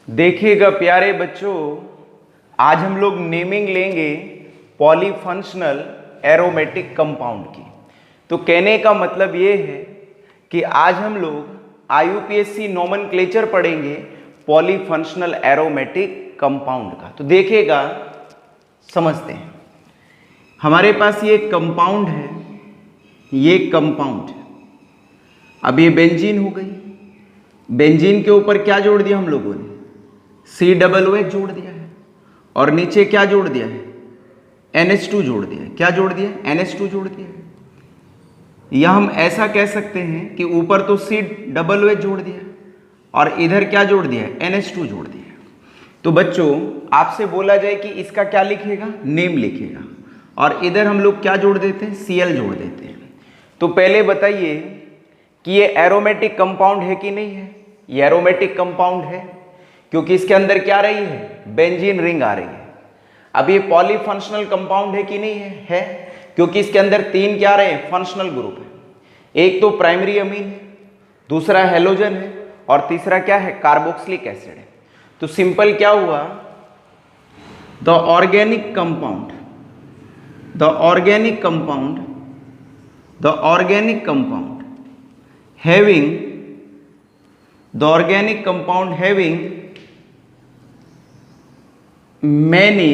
देखिएगा प्यारे बच्चों, आज हम लोग नेमिंग लेंगे पॉलीफंक्शनल एरोमेटिक कंपाउंड की। तो कहने का मतलब ये है कि आज हम लोग IUPAC नोमेनक्लेचर पढ़ेंगे पॉलीफंक्शनल एरोमेटिक कंपाउंड का। तो देखिएगा, समझते हैं। हमारे पास ये कंपाउंड है, ये कंपाउंड। अब ये बेंजीन हो गई। बेंजीन के ऊपर क्या जोड़ दिया हम लोगों ने? COOH जोड़ दिया है। और नीचे क्या जोड़ दिया है? NH2 जोड़ दिया है। क्या जोड़ दिया? NH2 जोड़ दिया है। या हम ऐसा कह सकते हैं कि ऊपर तो COOH जोड़ दिया है और इधर क्या जोड़ दिया है? NH2 जोड़ दिया है। तो बच्चों, आपसे बोला जाए कि इसका क्या लिखेगा? नेम लिखेगा। और इधर हम लोग क्या जोड़ देते हैं? Cl जोड़ देते हैं। तो पहले बताइए कि ये एरोमेटिक कंपाउंड है कि नहीं है? ये एरोमेटिक कंपाउंड है क्योंकि इसके अंदर क्या रही है? बेंजीन रिंग आ रही है। अब ये पॉलीफंक्शनल कंपाउंड है कि नहीं है? है, क्योंकि इसके अंदर तीन क्या रहे हैं? फंक्शनल ग्रुप है। एक तो प्राइमरी अमीन है, दूसरा हैलोजन है और तीसरा क्या है? कार्बोक्सिलिक एसिड है। तो सिंपल क्या हुआ? The organic compound having many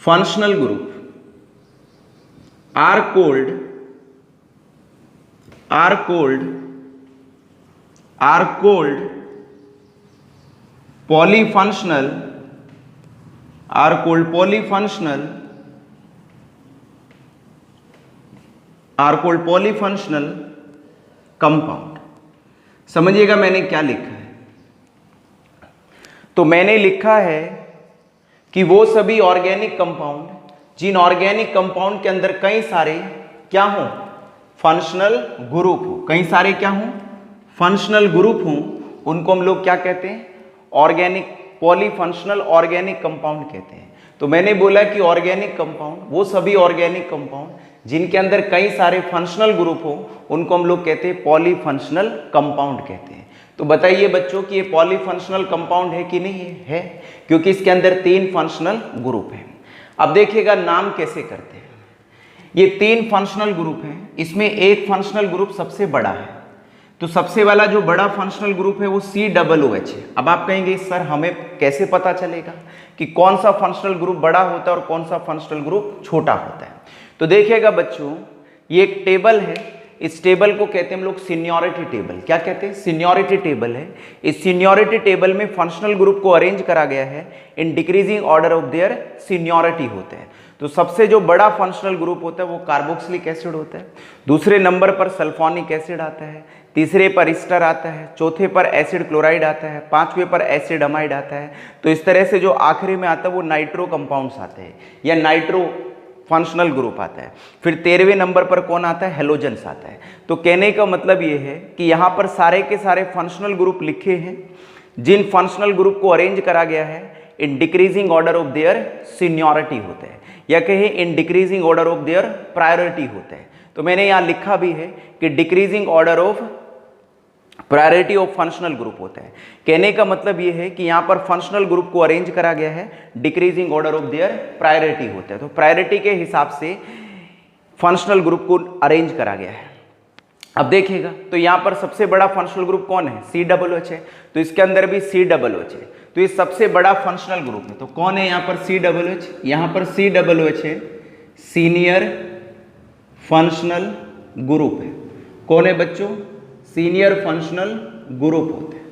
functional group are called polyfunctional compound. समझिएगा मैंने क्या लिखा है। तो मैंने लिखा है कि वो सभी ऑर्गेनिक कंपाउंड, जिन ऑर्गेनिक कंपाउंड के अंदर कई सारे क्या हो? फंक्शनल ग्रुप हो। कई सारे क्या हो? फंक्शनल ग्रुप हो। उनको हम लोग क्या कहते हैं? ऑर्गेनिक, पॉलीफंक्शनल ऑर्गेनिक कंपाउंड कहते हैं। तो मैंने बोला कि ऑर्गेनिक कंपाउंड, वो सभी ऑर्गेनिक कंपाउंड जिनके अंदर कई सारे फंक्शनल ग्रुप हो, उनको हम लोग कहते हैं पॉलीफंक्शनल कंपाउंड कहते हैं। तो बताइए बच्चों कि ये पॉलीफंक्शनल कंपाउंड है कि नहीं है? है, क्योंकि इसके अंदर तीन फंक्शनल ग्रुप हैं। अब देखिएगा नाम कैसे करते हैं। ये तीन फंक्शनल ग्रुप हैं, इसमें एक फंक्शनल ग्रुप सबसे बड़ा है। तो सबसे वाला जो बड़ा फंक्शनल ग्रुप है वो COOH है। अब आप कहेंगे सर हमें कैसे पता चलेगा कि कौन सा फंक्शनल ग्रुप बड़ा होता है और कौन सा फंक्शनल ग्रुप छोटा होता है? तो देखिएगा बच्चों, ये एक टेबल है। इस टेबल को कहते हैं हम लोग सीनियरिटी टेबल। क्या कहते हैं? सीनियरिटी टेबल है। इस सीनियरिटी टेबल में फंक्शनल ग्रुप को अरेंज करा गया है in decreasing order of their seniority होते हैं। तो सबसे जो बड़ा फंक्शनल ग्रुप होता है वो कार्बोक्सिलिक एसिड होता है। दूसरे नंबर पर सल्फोनिक एसिड आता है, तीसरे पर ईस्टर आता है, चौथे पर एसिड क्लोराइड आता है, पांचवें पर एसिड अमाइड आता है। तो इस तरह से जो आखिरी में आता है वो नाइट्रो कंपाउंड्स आते हैं या नाइट्रो फंक्शनल ग्रुप आता है। फिर 13वें नंबर पर कौन आता है? हेलोजन्स आता है। तो कहने का मतलब ये है कि यहाँ पर सारे के सारे फंक्शनल ग्रुप लिखे हैं जिन फंक्शनल ग्रुप को अरेंज करा गया है in decreasing order of their seniority होते हैं, या कहे in decreasing order of their priority होते हैं। तो मैंने यहाँ लिखा भी है कि decreasing order of priority of functional group होता है। कहने का मतलब यह है कि यहाँ पर फंक्शनल ग्रुप को अरेंज करा गया है decreasing order of their priority होता है। तो प्रायोरिटी के हिसाब से फंक्शनल ग्रुप को अरेंज करा गया है। अब देखिएगा, तो यहाँ पर सबसे बड़ा फंक्शनल ग्रुप कौन है? COOH है। तो इसके अंदर भी COOH है। तो ये सबसे बड़ा फंक्शनल ग्रुप है। तो कौन है यहाँ पर? COOH। यहाँ पर COOH है, सीनियर फंक्शनल ग्रुप है। कौन है बच्चों? सीनियर फंक्शनल ग्रुप होते हैं।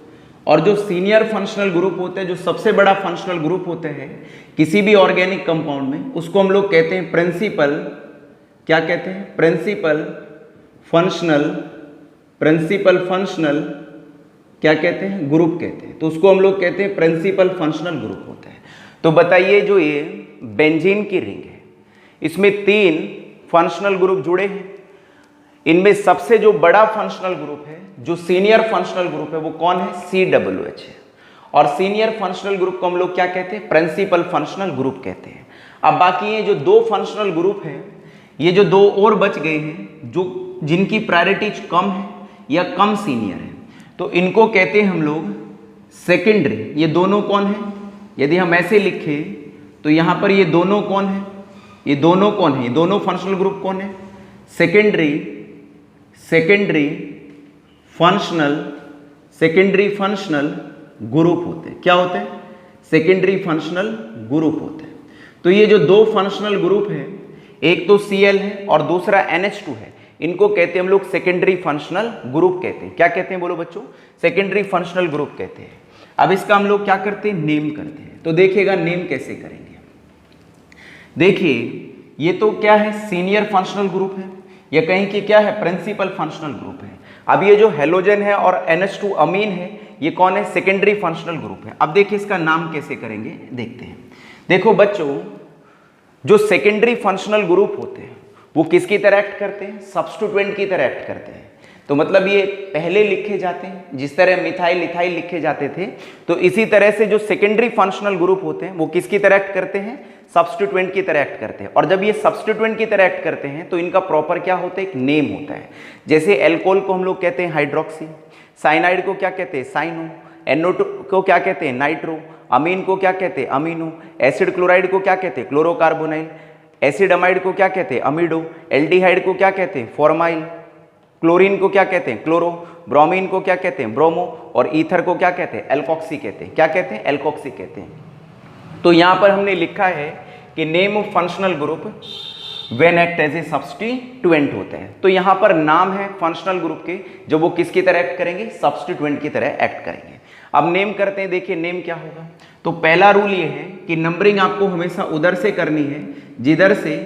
और जो सीनियर फंक्शनल ग्रुप होते हैं, जो सबसे बड़ा फंक्शनल ग्रुप होते हैं किसी भी ऑर्गेनिक कंपाउंड में, उसको हम लोग कहते हैं प्रिंसिपल। क्या कहते हैं? प्रिंसिपल फंक्शनल क्या कहते हैं? ग्रुप कहते हैं। तो उसको हम लोग कहते हैं प्रिंसिपल फंक्शनल ग्रुप होता है। तो बताइए, जो ये बेंजीन की रिंग है, इसमें तीन फंक्शनल ग्रुप जुड़े हैं। इनमें सबसे जो बड़ा फंक्शनल ग्रुप है, जो सीनियर फंक्शनल ग्रुप है, वो कौन है? COOH है। और सीनियर फंक्शनल ग्रुप को हम लोग क्या कहते हैं? प्रिंसिपल फंक्शनल ग्रुप कहते हैं। अब बाकी ये जो दो फंक्शनल ग्रुप है, ये जो दो और बच गए हैं जो जिनकी प्रायोरिटी कम है या कम सीनियर है, तो इनको कहते हैं हम लोग सेकेंडरी। ये दोनों कौन है, यदि हम ऐसे लिखें तो यहां पर ये दोनों कौन है, ये दोनों कौन है, ये दोनों फंक्शनल ग्रुप कौन है, सेकेंडरी फंक्शनल ग्रुप होते हैं। क्या होते हैं, सेकेंडरी फंक्शनल ग्रुप होते हैं। तो ये जो दो फंक्शनल ग्रुप है, एक तो Cl है और दूसरा NH2 है, इनको कहते हैं हम लोग सेकेंडरी फंक्शनल ग्रुप कहते हैं। क्या कहते हैं बोलो बच्चों, सेकेंडरी फंक्शनल ग्रुप कहते हैं। अब इसका हम लोग क्या करते हैं, नेम करते हैं। तो देखिएगा नेम कैसे करेंगे। देखिए ये तो क्या है, सीनियर फंक्शनल ग्रुप है, या कहीं कि क्या है, प्रिंसिपल फंक्शनल ग्रुप है। अब ये जो हेलोजन है और NH2 अमीन है, ये कौन है, सेकेंडरी फंक्शनल ग्रुप है। अब देखिए इसका नाम कैसे करेंगे, देखते हैं। देखो बच्चों, जो सेकेंडरी फंक्शनल ग्रुप होते हैं वो किसकी तरह एक्ट करते हैं, सब्स्टिट्यूएंट की तरह एक्ट करते हैं। तो मतलब ये पहले लिखे जाते हैं, जिस तरह मिथाइल इथाइल लिखे जाते थे, तो इसी तरह से जो सेकेंडरी फंक्शनल ग्रुप होते हैं वो किसकी तरह एक्ट करते हैं, सब्स्टिट्यूएंट की तरह एक्ट करते हैं। और जब ये सब्स्टिट्यूएंट की तरह एक्ट करते हैं तो इनका प्रॉपर क्या होता है, एक नेम होता है। जैसे एल्कोहल को हम लोग कहते हैं हाइड्रोक्सी, साइनाइड को क्या कहते हैं, साइनो, NO2 को क्या कहते हैं, नाइट्रो, अमीन को क्या कहते हैं, अमीनो, एसिड क्लोराइड को क्या कहते हैं, क्लोरोकार्बोनाइल, एसिड अमाइड को क्या कहते हैं, अमीडो, एल्डिहाइड को क्या कहते हैं, फॉर्माइल, क्लोरीन को क्या कहते हैं, क्लोरो, ब्रोमीन को क्या कहते हैं, ब्रोमो, और ईथर को क्या कहते हैं, एल्कोक्सी कहते हैं। क्या कहते हैं, एल्कोक्सी कहते हैं। तो यहां पर हमने लिखा है कि name of functional group when act as a substituent होते हैं। तो यहां पर नाम है फंक्शनल ग्रुप के, जो वो किसकी तरह एक्ट करेंगे, सब्स्टिट्यूएंट की तरह एक्ट करेंगे। अब नेम करते हैं, देखिए नेम क्या होगा। तो पहला रूल ये है कि नंबरिंग आपको हमेशा उधर से करनी है जिधर से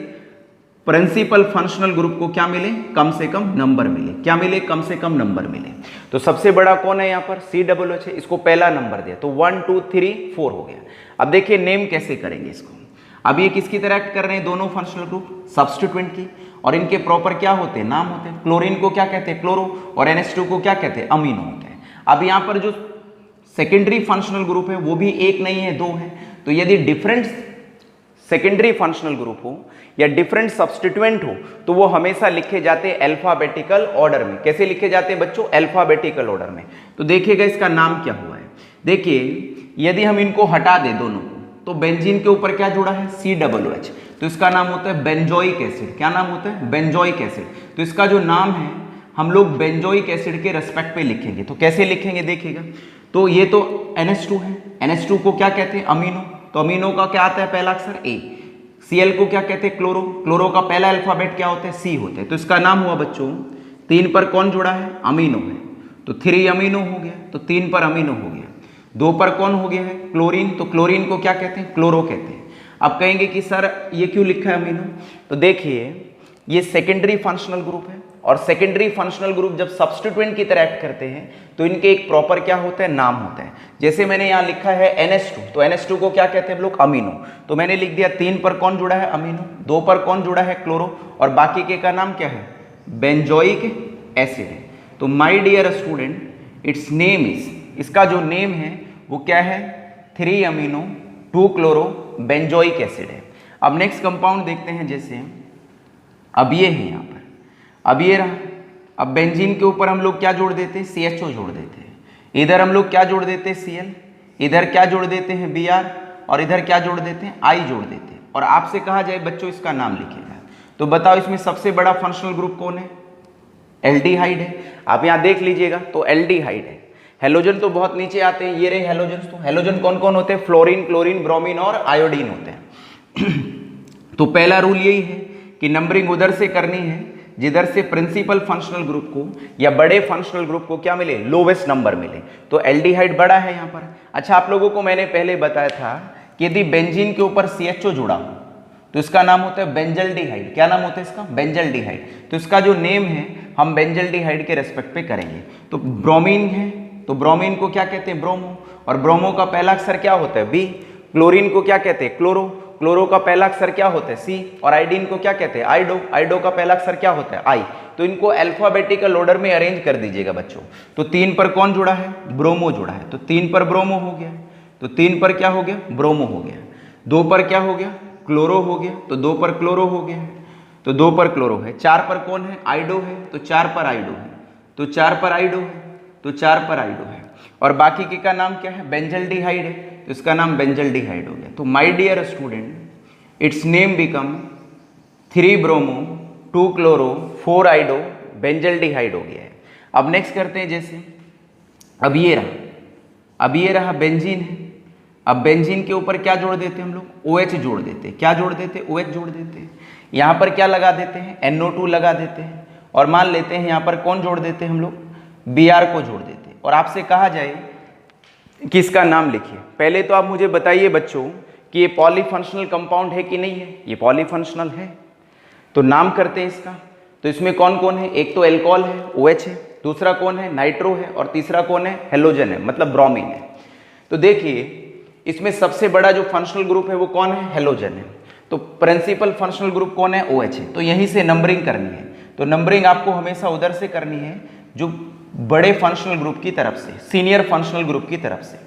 प्रिंसिपल फंक्शनल ग्रुप को क्या मिले, कम से कम नंबर मिले। क्या मिले, कम से कम नंबर मिले। तो सबसे बड़ा कौन है यहाँ पर, COOH है, इसको पहला नंबर दिया, तो 1 2 3 4 हो गया। अब देखिए नेम कैसे करेंगे इसको। अब ये किसकी तरह एक्ट कर रहे हैं, दोनों फंक्शनल ग्रुप, सब्स्टिट्यूएंट की, और इनके प्रॉपर क्या होते हैं, नाम होते हैं। क्लोरीन को क्या कहते हैं, क्लोरो, और NH2 को क्या कहते हैं, अमीनो होते हैं। अब यहाँ पर जो सेकेंडरी फंक्शनल ग्रुप है वो भी एक नहीं है, दो है। तो यदि डिफरेंट सेकेंडरी फंक्शनल ग्रुप हो या डिफरेंट सब्स्टिट्यूएंट हो तो वो हमेशा लिखे जाते हैं अल्फाबेटिकल ऑर्डर में। कैसे लिखे जाते हैं बच्चों, अल्फाबेटिकल ऑर्डर में। तो देखिएगा इसका नाम क्या हुआ है। देखिए यदि हम इनको हटा दें दोनों को, तो बेंजीन के ऊपर क्या जुड़ा है, COOH, तो इसका नाम होता है बेंजोइक एसिड। क्या नाम होता है, बेंजोइक एसिड। तो इसका जो नाम है हम लोग बेंजोइक एसिड के रेस्पेक्ट पे लिखेंगे। तो कैसे लिखेंगे देखिएगा। तो ये तो NH2 है, NH2 को क्या कहते हैं, अमीनो, तो अमीनो का क्या आता है पहला अक्षर A। Cl को क्या कहते हैं, क्लोरो, क्लोरो का पहला अल्फाबेट क्या होता है, C होता है। तो इसका नाम हुआ बच्चों, 3 पर कौन जुड़ा है, अमीनो है, तो 3 अमीनो हो गया, तो 3 पर अमीनो हो गया। 2 पर कौन हो गया है, क्लोरीन, तो क्लोरीन को क्या कहते हैं, क्लोरो कहते हैं। अब कहेंगे कि सर ये क्यों लिखा है अमीनो, तो देखिए ये सेकेंडरी फंक्शनल ग्रुप है, और सेकेंडरी फंक्शनल ग्रुप जब सब्स्टिट्यूएंट की तरह एक्ट करते हैं तो इनके एक प्रॉपर क्या होता है, नाम होता है। जैसे मैंने यहाँ लिखा है NH2, तो NH2 को क्या कहते हैं हम लोग, अमीनो, तो मैंने लिख दिया 3 पर कौन जुड़ा है, अमीनो, 2 पर कौन जुड़ा है, क्लोरो, और बाकी के का नाम क्या है, बेंजोइक एसिड है। तो my dear student, its name is, इसका जो नेम है वो क्या है, 3 अमीनो 2 क्लोरो बेंजोइक एसिड है। अब नेक्स्ट कंपाउंड देखते हैं। जैसे अब ये है यहाँ पर, अब ये रहा। अब बेंजीन के ऊपर हम लोग क्या जोड़ देते हैं, CHO जोड़ देते हैं। इधर हम लोग क्या जोड़ देते हैं, Cl, इधर क्या जोड़ देते हैं, Br, और इधर क्या जोड़ देते हैं, I जोड़ देते हैं। और आपसे कहा जाए बच्चों इसका नाम लिखेगा, तो बताओ इसमें सबसे बड़ा फंक्शनल ग्रुप कौन है, एल्डिहाइड है। आप यहाँ देख लीजिएगा, तो एल्डिहाइड है। हेलोजन तो बहुत नीचे आते हैं, ये रहे हेलोजन। तो हेलोजन कौन कौन होते हैं, फ्लोरीन, क्लोरीन, ब्रोमीन और आयोडीन होते हैं। तो पहला रूल यही है कि नंबरिंग उधर से करनी है जिधर से प्रिंसिपल फंक्शनल ग्रुप को या बड़े फंक्शनल ग्रुप को क्या मिले, लोवेस्ट नंबर मिले। तो एल्डिहाइड बड़ा है यहाँ पर। अच्छा, आप लोगों को मैंने पहले बताया था कि यदि बेंजीन के ऊपर CHO जुड़ा हो तो इसका नाम होता है बेंजल्डिहाइड। क्या नाम होता है इसका, बेंजल्डिहाइड। तो इसका जो नेम है हम बेंजल्डिहाइड के रेस्पेक्ट पे करेंगे। तो ब्रोमीन है, तो ब्रोमीन को क्या कहते हैं, ब्रोमो, और ब्रोमो का पहला अक्षर क्या होता है, B। क्लोरीन को क्या कहते हैं, क्लोरो, क्लोरो का पहला अक्षर क्या होता है, C, और आयोडीन को क्या कहते हैं, आइडो, आइडो का पहला अक्षर क्या होता है, I। तो इनको अल्फाबेटिकल ऑर्डर में अरेंज कर दीजिएगा बच्चों। तो 3 पर कौन जुड़ा है, ब्रोमो जुड़ा है, तो 3 पर ब्रोमो हो गया, तो 3 पर क्या हो गया, ब्रोमो हो गया। 2 पर क्या हो गया, क्लोरो हो गया, तो 2 पर क्लोरो हो गया, तो 2 पर क्लोरो है। 4 पर कौन है, आइडो है, तो 4 पर आइडो है, तो 4 पर आइडो है। तो 4 पर आइडो है। और बाकी के का नाम क्या है, बेंजल्डिहाइड है, तो इसका नाम बेंजल्डिहाइड हो गया। तो my dear student, its name become 3 bromo 2 chloro 4 iodo benzaldehyde हो गया है। अब नेक्स्ट करते हैं, जैसे अब ये रहा बेंजीन है। अब बेंजीन के ऊपर क्या जोड़ देते हैं हम लोग, OH जोड़ देते हैं। क्या जोड़ देते हैं, OH जोड़ देते हैं। यहाँ पर क्या लगा देते हैं, NO2 लगा देते हैं। और मान लेते हैं यहाँ पर कौन जोड़ देते हैं हम लोग, Br को जोड़ देते हैं। और आपसे कहा जाए कि इसका नाम लिखिए। पहले तो आप मुझे बताइए बच्चों कि ये पॉलीफंक्शनल कंपाउंड है कि नहीं है, ये पॉलीफंक्शनल है। तो नाम करते हैं इसका। तो इसमें कौन कौन है, एक तो एल्कोहल है, OH है, दूसरा कौन है, नाइट्रो है, और तीसरा कौन है, हेलोजन है, मतलब ब्रोमीन है। तो देखिए इसमें सबसे बड़ा जो फंक्शनल ग्रुप है वो कौन है, हेलोजन है। तो प्रिंसिपल फंक्शनल ग्रुप कौन है, OH है। तो यहीं से नंबरिंग करनी है। तो नंबरिंग आपको हमेशा उधर से करनी है जो बड़े फंक्शनल ग्रुप की तरफ से, सीनियर फंक्शनल ग्रुप की तरफ से।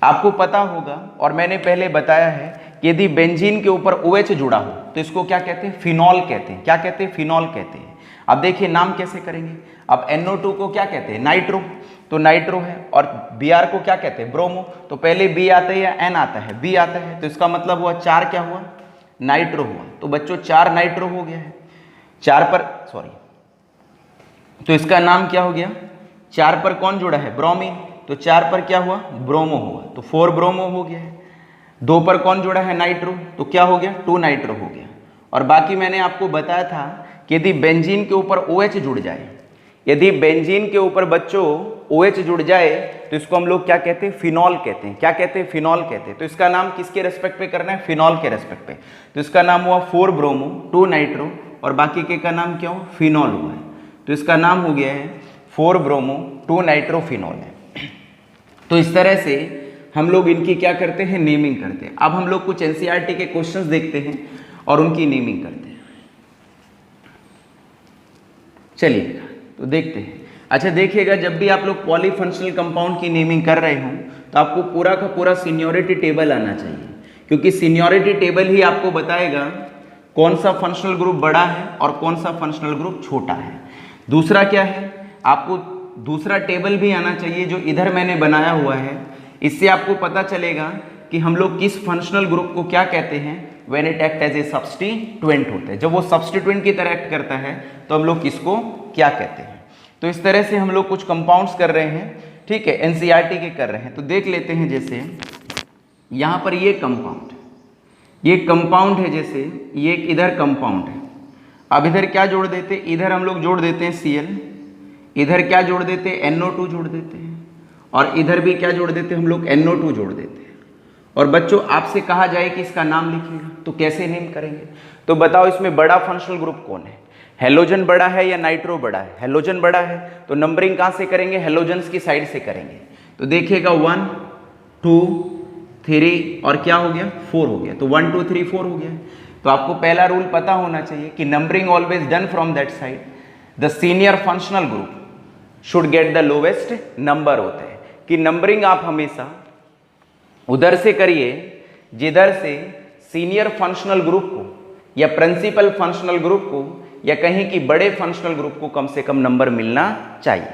आपको पता होगा और मैंने पहले बताया है कि यदि बेंजीन के ऊपर OH जुड़ा हो तो इसको क्या कहते हैं, फिनॉल कहते हैं। क्या कहते हैं, फिनॉल कहते हैं। अब देखिए नाम कैसे करेंगे। अब NO2 को क्या कहते हैं, नाइट्रो, तो नाइट्रो है। और Br को क्या कहते हैं, ब्रोमो। तो पहले B आता है या N आता है, B आता है। तो इसका मतलब हुआ 4 क्या हुआ, नाइट्रो हुआ। तो बच्चों 4 नाइट्रो हो गया है। 4 पर तो इसका नाम क्या हो गया, 4 पर कौन जुड़ा है, ब्रोमीन। तो 4 पर क्या हुआ, ब्रोमो हुआ। तो 4 ब्रोमो हो गया है। 2 पर कौन जुड़ा है, नाइट्रो। तो क्या हो गया, 2 नाइट्रो हो गया। और बाकी मैंने आपको बताया था कि यदि बेंजीन के ऊपर OH जुड़ जाए, यदि बेंजीन के ऊपर बच्चों OH जुड़ जाए तो इसको हम लोग क्या कहते हैं, फिनॉल कहते हैं। क्या कहते हैं, फिनॉल कहते हैं। तो इसका नाम किसके रेस्पेक्ट पे करना है, फिनॉल के रेस्पेक्ट पे। तो इसका नाम हुआ 4 ब्रोमो 2 नाइट्रो, और बाकी के का नाम क्या हुआ, फिनॉल हुआ है। तो इसका नाम हो गया है 4 ब्रोमो 2 नाइट्रो फिनॉल है। तो इस तरह से हम लोग इनकी क्या करते हैं, नेमिंग करते हैं। अब हम लोग कुछ NCERT के क्वेश्चंस देखते हैं और उनकी नेमिंग करते हैं। चलिए तो देखते हैं। अच्छा देखिएगा, जब भी आप लोग पॉलीफंक्शनल कंपाउंड की नेमिंग कर रहे हो तो आपको पूरा का पूरा सीनियोरिटी टेबल आना चाहिए, क्योंकि सीनियोरिटी टेबल ही आपको बताएगा कौन सा फंक्शनल ग्रुप बड़ा है और कौन सा फंक्शनल ग्रुप छोटा है। दूसरा क्या है, आपको दूसरा टेबल भी आना चाहिए जो इधर मैंने बनाया हुआ है। इससे आपको पता चलेगा कि हम लोग किस फंक्शनल ग्रुप को क्या कहते हैं, when it act as a substituent होता है। जब वो सब्स्टिट्यूएंट की तरह एक्ट करता है तो हम लोग किसको क्या कहते हैं। तो इस तरह से हम लोग कुछ कंपाउंड्स कर रहे हैं, ठीक है, NCERT के कर रहे हैं। तो देख लेते हैं, जैसे यहाँ पर ये कंपाउंड है, जैसे ये इधर कंपाउंड है। अब इधर क्या जोड़ देते हैं, इधर हम लोग जोड़ देते हैं Cl, इधर क्या जोड़ देते हैं, NO2 जोड़ देते हैं, और इधर भी क्या जोड़ देते हैं हम लोग, NO2 जोड़ देते हैं। और बच्चों आपसे कहा जाए कि इसका नाम लिखिएगा, तो कैसे नेम करेंगे। तो बताओ इसमें बड़ा फंक्शनल ग्रुप कौन है, हेलोजन बड़ा है या नाइट्रो बड़ा है। हेलोजन बड़ा है, तो नंबरिंग कहाँ से करेंगे, हेलोजन्स की साइड से करेंगे। तो देखिएगा 1 2 3 और क्या हो गया, 4 हो गया। तो 1 2 3 4 हो गया। तो आपको पहला रूल पता होना चाहिए कि numbering always done from that side, the senior functional group should get the lowest number होता है। कि नंबरिंग आप हमेशा उधर से करिए जिधर से सीनियर फंक्शनल ग्रुप को या प्रिंसिपल फंक्शनल ग्रुप को या कहीं की बड़े फंक्शनल ग्रुप को कम से कम नंबर मिलना चाहिए।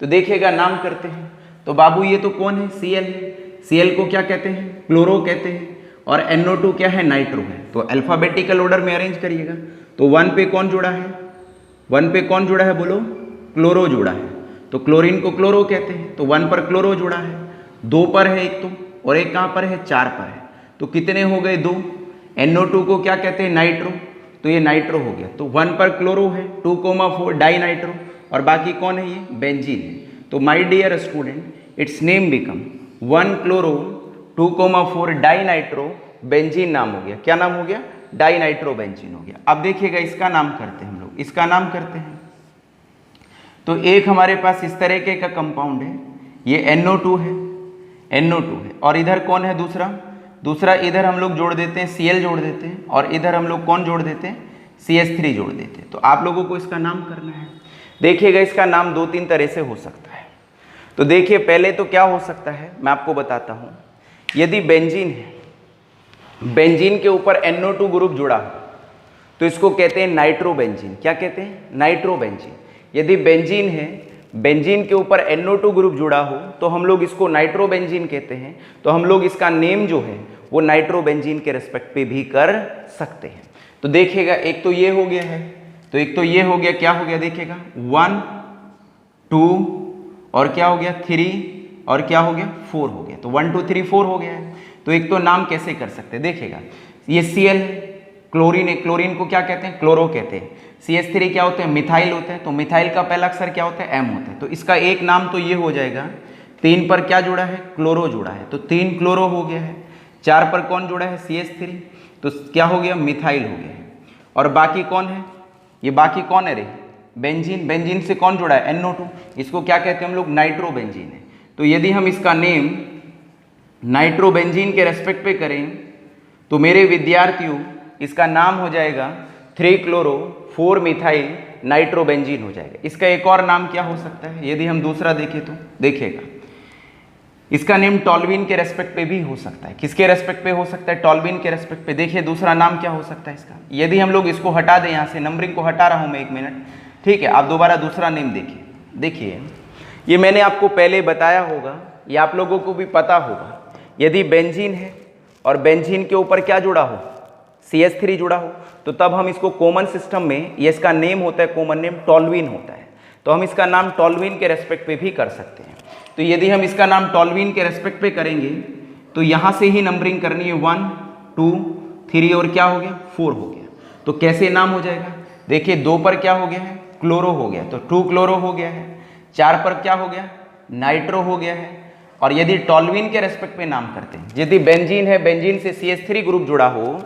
तो देखिएगा नाम करते हैं। तो बाबू ये तो कौन है, Cl है। Cl को क्या कहते हैं, क्लोरो कहते हैं। और NO2 क्या है, नाइट्रो है। तो अल्फाबेटिकल ऑर्डर में अरेंज करिएगा। तो 1 पे कौन जुड़ा है, 1 पे कौन जुड़ा है बोलो, क्लोरो जुड़ा है। तो क्लोरीन को क्लोरो कहते हैं। तो 1 पर क्लोरो जुड़ा है। 2 पर है एक तो, और एक कहाँ पर है, 4 पर है। तो कितने हो गए, 2। NO2 को क्या कहते हैं, नाइट्रो। तो ये नाइट्रो हो गया। तो 1 पर क्लोरो है, 2,4 डाई नाइट्रो, और बाकी कौन है, ये बेंजीन है। तो my dear student, its name become 1 chloro 2,4 di nitro benzene नाम हो गया। क्या नाम हो गया, डाई नाइट्रो बेंजीन हो गया। अब देखिएगा इसका नाम करते हैं हम लोग, इसका नाम करते हैं। तो एक हमारे पास इस तरीके का कंपाउंड है, ये NO2 है, NO2 है। और इधर कौन है, दूसरा इधर हम लोग जोड़ देते हैं, Cl जोड़ देते हैं, और इधर हम लोग कौन जोड़ देते हैं, CH3 जोड़ देते हैं। तो आप लोगों को इसका नाम करना है। देखिएगा इसका नाम 2-3 तरह से हो सकता है। तो देखिए पहले तो क्या हो सकता है, मैं आपको बताता हूँ। यदि बेंजीन है, बेंजीन के ऊपर NO2 ग्रुप जुड़ा हो तो इसको कहते हैं नाइट्रो बेंजीन। क्या कहते हैं, नाइट्रो बेंजीन। यदि बेंजीन है बेंजीन के ऊपर NO2 ग्रुप जुड़ा हो तो हम लोग इसको नाइट्रोबेंजीन कहते हैं। तो हम लोग इसका नेम जो है वो नाइट्रोबेंजीन के रेस्पेक्ट पे भी कर सकते हैं। तो देखिएगा एक तो ये हो गया है, तो एक तो ये हो गया, क्या हो गया देखिएगा 1 2 और क्या हो गया 3 और क्या हो गया 4 हो गया। तो 1 2 3 4 हो गया है। तो एक तो नाम कैसे कर सकते हैं देखिएगा, ये Cl क्लोरीन है, क्लोरीन को क्या कहते हैं क्लोरो कहते हैं। CH3 क्या होते हैं मिथाइल होते हैं, तो मिथाइल का पहला अक्षर क्या होता है M होता है। तो इसका एक नाम तो ये हो जाएगा, 3 पर क्या जुड़ा है क्लोरो जुड़ा है, तो 3 क्लोरो हो गया है। 4 पर कौन जुड़ा है CH3, तो क्या हो गया मिथाइल हो गया है। और बाकी कौन है, ये बाकी कौन है रे बेंजीन, बेंजीन से कौन जुड़ा है NO2, इसको क्या कहते हैं हम लोग नाइट्रोबेंजीन है। तो यदि हम इसका नेम नाइट्रोबेंजीन के रेस्पेक्ट पे करें तो मेरे विद्यार्थियों इसका नाम हो जाएगा 3 क्लोरो 4 मिथाइल नाइट्रोबेंजीन हो जाएगा। इसका एक और नाम क्या हो सकता है, यदि हम दूसरा देखें तो देखिएगा इसका नेम टॉल्विन के रेस्पेक्ट पे भी हो सकता है। किसके रेस्पेक्ट पे हो सकता है, टॉल्विन के रेस्पेक्ट पे। देखिए दूसरा नाम क्या हो सकता है इसका, यदि हम लोग इसको हटा दें, यहाँ से नंबरिंग को हटा रहा हूँ मैं 1 मिनट, ठीक है। आप दोबारा दूसरा नेम देखिए, देखिए ये मैंने आपको पहले बताया होगा, ये आप लोगों को भी पता होगा। यदि बेंजीन है और बेंजीन के ऊपर क्या जुड़ा हो CH3 जुड़ा हो, तो तब हम इसको कॉमन सिस्टम में, ये इसका नेम होता है कॉमन नेम टॉल्विन होता है। तो हम इसका नाम टॉल्विन के रेस्पेक्ट पे भी कर सकते हैं। तो यदि हम इसका नाम टॉल्विन के रेस्पेक्ट पे करेंगे तो यहाँ से ही नंबरिंग करनी है 1 2 3 और क्या हो गया 4 हो गया। तो कैसे नाम हो जाएगा, देखिए 2 पर क्या हो गया है क्लोरो हो गया, तो 2 क्लोरो हो गया है। 4 पर क्या हो गया नाइट्रो हो गया है। और यदि टॉल्विन के रेस्पेक्ट पे नाम करते हैं, यदि बेंजीन है बेंजीन से CH3 ग्रुप जुड़ा हो,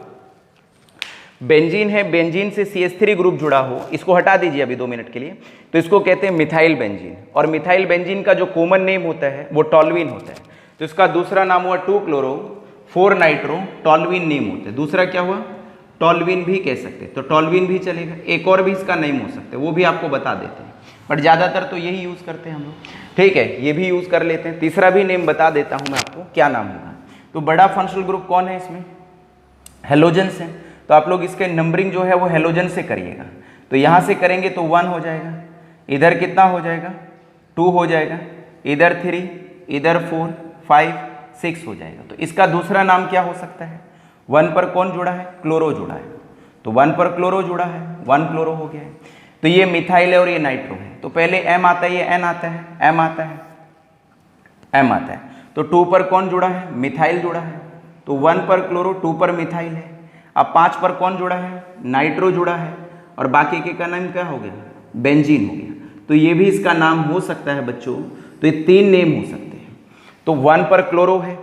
बेंजीन है बेंजीन से CH3 ग्रुप जुड़ा हो, इसको हटा दीजिए अभी 2 मिनट के लिए, तो इसको कहते हैं मिथाइल बेंजीन। और मिथाइल बेंजीन का जो कॉमन नेम होता है वो टॉल्विन होता है। तो इसका दूसरा नाम हुआ 2 क्लोरो 4 नाइट्रो, टॉल्विन नेम होता है। दूसरा क्या हुआ टॉल्विन भी कह सकते हैं, तो टॉल्विन भी चलेगा। एक और भी इसका नेम हो सकता है, वो भी आपको बता देते हैं, बट ज़्यादातर तो यही यूज़ करते हैं हम लोग, ठीक है। ये भी यूज़ कर लेते हैं। तीसरा भी नेम बता देता हूँ मैं आपको क्या नाम होगा। तो बड़ा फंक्शनल ग्रुप कौन है इसमें, हेलोजेंस है। तो आप लोग इसके नंबरिंग जो है वो हेलोजन से करिएगा। तो यहाँ से करेंगे तो 1 हो जाएगा, इधर कितना हो जाएगा 2 हो जाएगा, इधर 3, इधर 4 5 6 हो जाएगा। तो इसका दूसरा नाम क्या हो सकता है, 1 पर कौन जुड़ा है क्लोरो जुड़ा है, तो 1 पर क्लोरो जुड़ा है, 1 क्लोरो हो गया है। तो ये मिथाइल है और ये नाइट्रो है। तो पहले M आता है, ये N आता है, M आता है, M आता है। तो 2 पर कौन जुड़ा है मिथाइल जुड़ा है, तो 1 पर क्लोरो 2 पर मिथाइल है। अब 5 पर कौन जुड़ा है नाइट्रो जुड़ा है, और बाकी के का नाम क्या हो गया बेंजीन हो गया। तो ये भी इसका नाम हो सकता है बच्चों। तो ये 3 नेम हो सकते हैं। तो 1 पर क्लोरो है,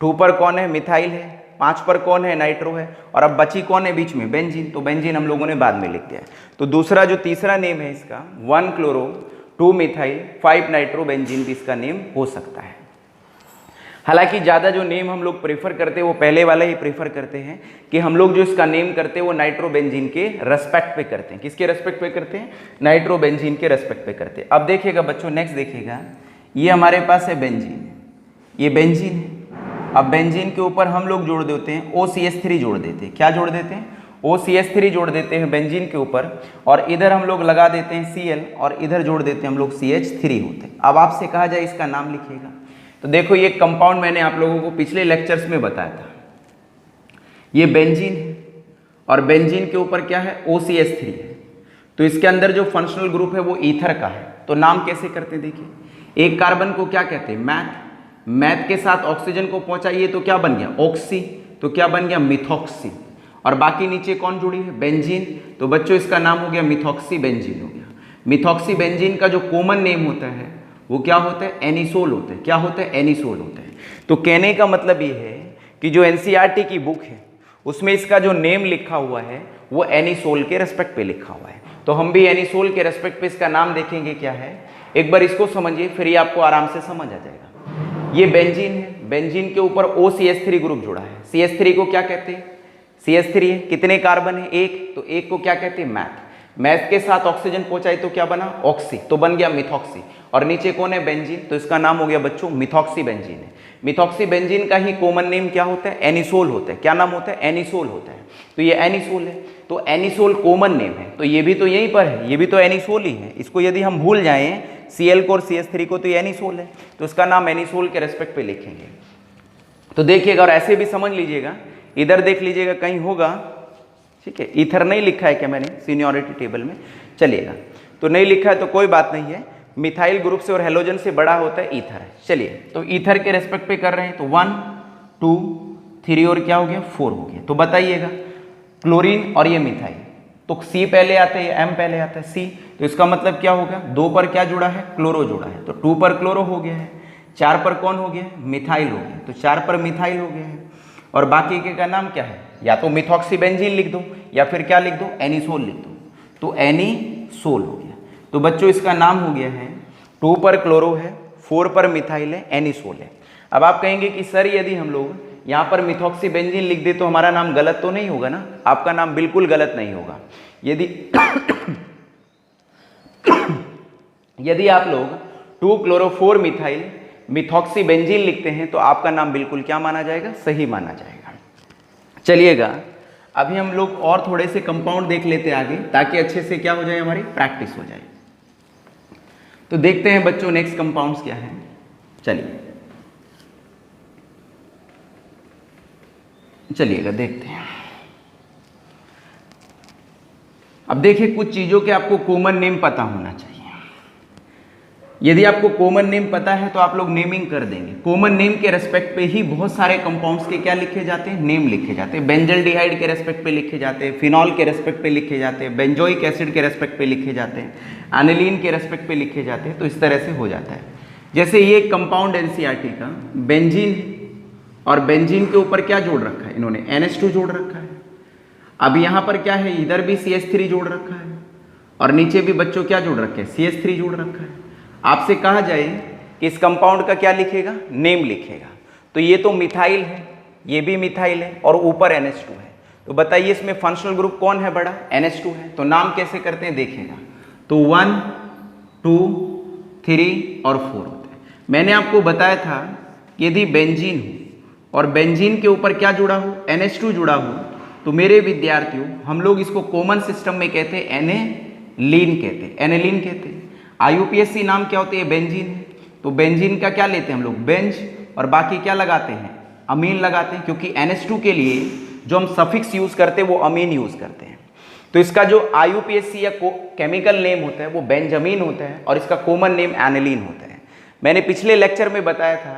2 पर कौन है मिथाइल है, 5 पर कौन है नाइट्रो है, और अब बची कौन है बीच में बेंजीन। तो बेंजीन हम लोगों ने बाद में लिख दिया है। तो दूसरा जो तीसरा नेम है इसका 1 क्लोरो 2 मिथाइल 5 नाइट्रो बेंजीन भी इसका नेम हो सकता है। हालांकि ज़्यादा जो नेम हम लोग प्रेफर करते हैं वो पहले वाला ही प्रेफर करते हैं, कि हम लोग जो इसका नेम करते हैं वो नाइट्रोबेंजीन के रेस्पेक्ट पे करते हैं। किसके रेस्पेक्ट पे करते हैं, नाइट्रोबेंजीन के रेस्पेक्ट पे करते हैं। अब देखिएगा बच्चों नेक्स्ट देखिएगा, ये हमारे पास है बेंजीन, ये बेंजीन है। अब बेंजीन के ऊपर हम लोग जोड़ देते हैं OCH3 जोड़ देते हैं। क्या जोड़ देते हैं OCH3 जोड़ देते हैं बेंजीन के ऊपर, और इधर हम लोग लगा देते हैं Cl, और इधर जोड़ देते हैं हम लोग CH3 होते हैं। अब आपसे कहा जाए इसका नाम लिखिएगा, तो देखो ये कंपाउंड मैंने आप लोगों को पिछले लेक्चर्स में बताया था। ये बेंजीन है और बेंजीन के ऊपर क्या है OCH3 है। तो इसके अंदर जो फंक्शनल ग्रुप है वो ईथर का है। तो नाम कैसे करते हैं देखिए, एक कार्बन को क्या कहते हैं मैथ, मैथ के साथ ऑक्सीजन को पहुंचाइए तो क्या बन गया ऑक्सी, तो क्या बन गया मिथॉक्सी, और बाकी नीचे कौन जुड़ी है बेंजीन। तो बच्चों इसका नाम हो गया मिथॉक्सी बेंजीन हो गया। मिथॉक्सी बेंजीन का जो कॉमन नेम होता है वो क्या होता है एनिसोल होता है। क्या होता है एनिसोल होता है। तो कहने का मतलब ये है कि जो NCERT की बुक है उसमें इसका जो नेम लिखा हुआ है वो एनिसोल के रेस्पेक्ट पे लिखा हुआ है। तो हम भी एनिसोल के रेस्पेक्ट पे इसका नाम देखेंगे क्या है, एक बार इसको समझिए फिर ये आपको आराम से समझ आ जाएगा। ये बेंजीन है, बेंजीन के ऊपर OCH3 ग्रुप जुड़ा है। CH3 को क्या कहते हैं CH3 है, कितने कार्बन है एक, तो एक को क्या कहते हैं मैथ, मैथ के साथ ऑक्सीजन पहुंचाई तो क्या बना ऑक्सी, तो बन गया मिथॉक्सी, और नीचे कौन है बेंजीन, तो इसका नाम हो गया बच्चों मिथॉक्सी बेंजीन है। मिथॉक्सी बेंजीन का ही कॉमन नेम क्या होता है एनिसोल होता है। क्या नाम होता है एनिसोल होता है। तो ये एनिसोल है, तो एनिसोल कॉमन नेम है, तो ये भी तो यहीं पर है, ये भी तो एनिसोल ही है। इसको यदि हम भूल जाएं Cl को और CH3 को, तो ये एनिसोल है, तो इसका नाम एनिसोल के रेस्पेक्ट पे लिखेंगे। तो देखिएगा, और ऐसे भी समझ लीजिएगा, इधर देख लीजिएगा कहीं होगा, ठीक है, ईथर नहीं लिखा है क्या मैंने सीनियोरिटी टेबल में, चलिएगा, तो नहीं लिखा है तो कोई बात नहीं है, मिथाइल ग्रुप से और हेलोजन से बड़ा होता है ईथर। चलिए, तो ईथर के रेस्पेक्ट पे कर रहे हैं, तो 1 2 3 और क्या हो गया 4 हो गया। तो बताइएगा, क्लोरीन और ये मिथाइल, तो C पहले आता है या M पहले आता है? C, तो इसका मतलब क्या होगा, 2 पर क्या जुड़ा है, क्लोरो जुड़ा है, तो 2 पर क्लोरो हो गया है, 4 पर कौन हो गया, मिथाइल हो गया, तो 4 पर मिथाइल हो गया है, और बाकी के का नाम क्या है, या तो मिथॉक्सीबेंजीन लिख दो या फिर क्या लिख दो, एनिसोल लिख दो, तो एनिसोल हो गया। तो बच्चों इसका नाम हो गया है, 2 पर क्लोरो है, 4 पर मिथाइल है, एनिसोल है। अब आप कहेंगे कि सर यदि हम लोग यहाँ पर मिथॉक्सीबेंजीन लिख दे तो हमारा नाम गलत तो नहीं होगा ना? आपका नाम बिल्कुल गलत नहीं होगा। यदि यदि आप लोग 2 क्लोरो 4 मिथाइल मिथॉक्सीबेंजीन लिखते हैं तो आपका नाम बिल्कुल क्या माना जाएगा, सही माना जाएगा। चलिएगा, अभी हम लोग और थोड़े से कंपाउंड देख लेते हैं आगे, ताकि अच्छे से क्या हो जाए, हमारी प्रैक्टिस हो जाए। तो देखते हैं बच्चों नेक्स्ट कंपाउंड्स क्या हैं। चलिएगा देखते हैं। अब देखिए, कुछ चीजों के आपको कॉमन नेम पता होना चाहिए। यदि आपको कॉमन नेम पता है तो आप लोग नेमिंग कर देंगे। कॉमन नेम के रेस्पेक्ट पे ही बहुत सारे कंपाउंड्स के क्या लिखे जाते हैं, नेम लिखे जाते हैं। बेंजल्डिहाइड के रेस्पेक्ट पे लिखे जाते हैं, फिनॉल के रेस्पेक्ट पे लिखे जाते हैं, बेंजोइक एसिड के रेस्पेक्ट पे लिखे जाते हैं, एनिलीन के रेस्पेक्ट पे लिखे जाते हैं। तो इस तरह से हो जाता है। जैसे ये कंपाउंड एनसीईआरटी का बेंजीन, और बेंजीन के ऊपर क्या जोड़ रखा है इन्होंने, NH2 जोड़ रखा है। अब यहाँ पर क्या है, इधर भी CH3 जोड़ रखा है, और नीचे भी बच्चों क्या जोड़ रखे हैं, CH3 जोड़ रखा है। आपसे कहा जाए कि इस कंपाउंड का क्या लिखेगा, नेम लिखेगा, तो ये तो मिथाइल है, ये भी मिथाइल है, और ऊपर NH2 है। तो बताइए इसमें फंक्शनल ग्रुप कौन है बड़ा, NH2 है। तो नाम कैसे करते हैं देखिएगा, तो 1 2 3 और 4 होते हैं। मैंने आपको बताया था कि यदि बेंजीन हो और बेंजीन के ऊपर क्या जुड़ा हो, NH2 जुड़ा हो, तो मेरे विद्यार्थियों हम लोग इसको कॉमन सिस्टम में कहते हैं एनेलीन कहते हैं, एनेलीन कहते हैं। IUPAC नाम क्या होते हैं, बेंजीन है, तो बेंजीन का क्या लेते हैं हम लोग, बेंज, और बाकी क्या लगाते हैं, अमीन लगाते हैं, क्योंकि NH2 के लिए जो हम सफिक्स यूज करते हैं वो अमीन यूज करते हैं। तो इसका जो IUPAC या केमिकल नेम होता है वो बेंजामीन होता है, और इसका कॉमन नेम एनेलीन होता है। मैंने पिछले लेक्चर में बताया था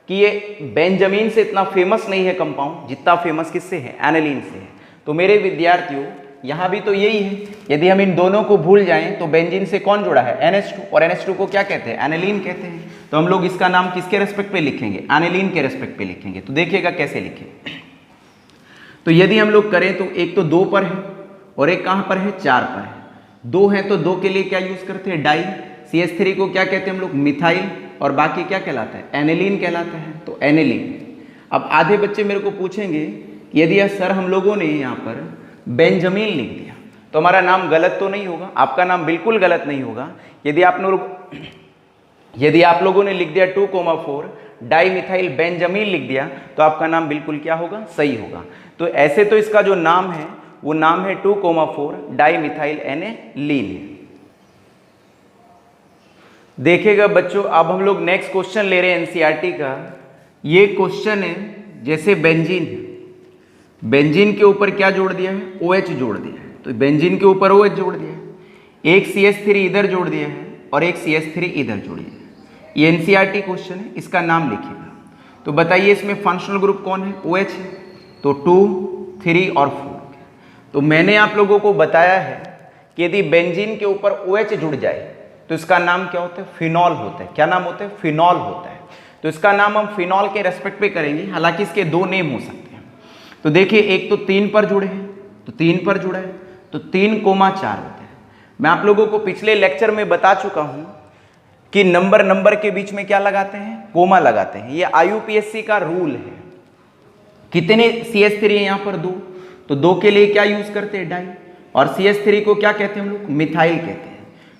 कि ये बेंजामीन से इतना फेमस नहीं है कंपाउंड, जितना फेमस किससे है, एनेलीन से है। तो मेरे विद्यार्थियों यहाँ भी तो यही है। यदि हम इन दोनों को भूल जाएं तो बेंजीन से कौन जुड़ा है, NH2, और NH2 को क्या कहते हैं, एनेलीन कहते हैं। तो हम लोग इसका नाम किसके रेस्पेक्ट पे लिखेंगे, एनेलीन के रेस्पेक्ट पे लिखेंगे। तो देखिएगा कैसे लिखें। तो यदि हम लोग करें तो एक तो 2 पर है और एक कहाँ पर है, 4 पर है। 2 है तो 2 के लिए क्या यूज करते हैं, डाई। CH3 को क्या कहते हैं हम लोग, मिथाइल, और बाकी क्या कहलाता है, एनेलीन कहलाता है, तो एनेलीन। अब आधे बच्चे मेरे को पूछेंगे यदि सर हम लोगों ने यहाँ पर बेंजामीन लिख दिया तो हमारा नाम गलत तो नहीं होगा? आपका नाम बिल्कुल गलत नहीं होगा। यदि आप लोगों ने लिख दिया 2,4 डाई मिथाइल बेंजामीन लिख दिया तो आपका नाम बिल्कुल क्या होगा, सही होगा। तो ऐसे तो इसका जो नाम है वो नाम है 2,4 डाई मिथाइल एनेलीन। देखिएगा बच्चों, अब हम लोग नेक्स्ट क्वेश्चन ले रहे हैं एनसीईआरटी का। ये क्वेश्चन है, जैसे बेंजीन है, बेंजीन के ऊपर क्या जोड़ दिया है, OH जोड़ दिया है। तो बेंजीन के ऊपर OH जोड़ दिया है, एक CH3 इधर जोड़ दिया है और एक CH3 इधर जोड़ दिया है। ये एनसीईआरटी क्वेश्चन है, इसका नाम लिखिएगा। तो बताइए इसमें फंक्शनल ग्रुप कौन है, OH है, तो 2 3 और 4। तो मैंने आप लोगों को बताया है कि यदि बेंजीन के ऊपर OH जुड़ जाए तो इसका नाम क्या होता है, फिनॉल होता है। क्या नाम होता है, फिनॉल होता है। तो इसका नाम हम फिनॉल के रेस्पेक्ट पे करेंगे, हालांकि इसके 2 नेम हो सकते हैं। तो देखिए, एक तो 3 पर जुड़े हैं, तो 3 पर जुड़ा है तो 3,4 होता है। मैं आप लोगों को पिछले लेक्चर में बता चुका हूं कि नंबर के बीच में क्या लगाते हैं, कोमा लगाते हैं। ये IUPAC का रूल है। कितने CH3 है यहाँ पर, 2, तो 2 के लिए क्या यूज करते हैं, डाई, और CH3 को क्या कहते हैं हम लोग, मिथाइल कहते हैं।